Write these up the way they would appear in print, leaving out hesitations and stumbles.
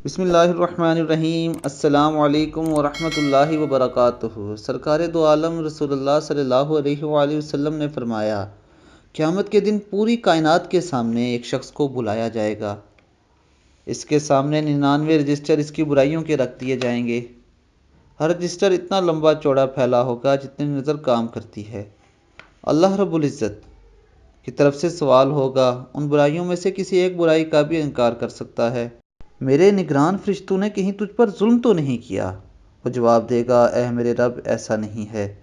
بسم اللہ الرحمن الرحیم۔ السلام علیکم ورحمۃ اللہ وبرکاتہ۔ سرکار دو عالم رسول اللہ صلی اللہ علیہ وآلہ وسلم نے فرمایا، قیامت کے دن پوری کائنات کے سامنے ایک شخص کو بلایا جائے گا۔ اس کے سامنے 99 رجسٹر اس کی برائیوں کے رکھ دیے جائیں گے۔ ہر رجسٹر اتنا لمبا چوڑا پھیلا ہوگا جتنی نظر کام کرتی ہے۔ اللہ رب العزت کی طرف سے سوال ہوگا، ان برائیوں میں سے کسی ایک برائی کا بھی انکار کر سکتا ہے؟ میرے نگران فرشتوں نے کہیں تجھ پر ظلم تو نہیں کیا؟ وہ جواب دے گا، اے میرے رب، ایسا نہیں ہے۔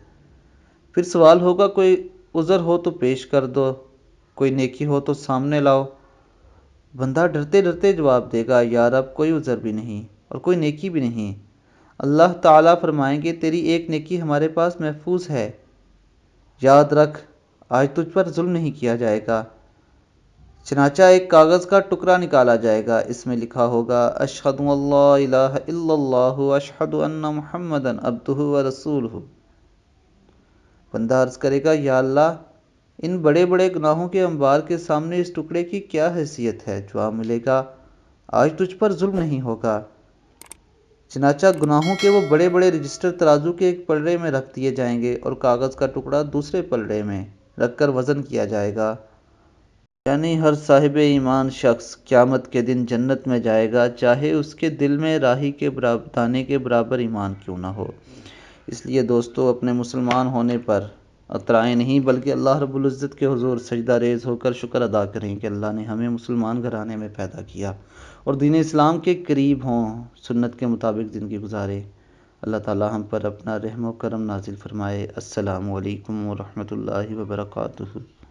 پھر سوال ہوگا، کوئی عذر ہو تو پیش کر دو، کوئی نیکی ہو تو سامنے لاؤ۔ بندہ ڈرتے ڈرتے جواب دے گا، یا رب، کوئی عذر بھی نہیں اور کوئی نیکی بھی نہیں۔ اللہ تعالیٰ فرمائیں گے، تیری ایک نیکی ہمارے پاس محفوظ ہے، یاد رکھ، آج تجھ پر ظلم نہیں کیا جائے گا۔ چنانچہ ایک کاغذ کا ٹکڑا نکالا جائے گا، اس میں لکھا ہوگا، اشہد ان لا الہ الا اللہ اشہد ان محمدا عبدہ ورسولہ۔ بندہ عرض کرے گا، یا اللہ، ان بڑے بڑے گناہوں کے انبار کے سامنے اس ٹکڑے کی کیا حیثیت ہے؟ جواب ملے گا، آج تجھ پر ظلم نہیں ہوگا۔ چنانچہ گناہوں کے وہ بڑے بڑے رجسٹر ترازو کے ایک پلڑے میں رکھ دیے جائیں گے اور کاغذ کا ٹکڑا دوسرے پلڑے میں رکھ کر وزن کیا جائے گا۔ یعنی ہر صاحب ایمان شخص قیامت کے دن جنت میں جائے گا، چاہے اس کے دل میں راہی کے دانے کے برابر ایمان کیوں نہ ہو۔ اس لیے دوستو، اپنے مسلمان ہونے پر اترائیں نہیں، بلکہ اللہ رب العزت کے حضور سجدہ ریز ہو کر شکر ادا کریں کہ اللہ نے ہمیں مسلمان گھرانے میں پیدا کیا اور دین اسلام کے قریب ہوں، سنت کے مطابق زندگی گزارے۔ اللہ تعالی ہم پر اپنا رحم و کرم نازل فرمائے۔ السلام علیکم ورحمۃ اللہ وبرکاتہ۔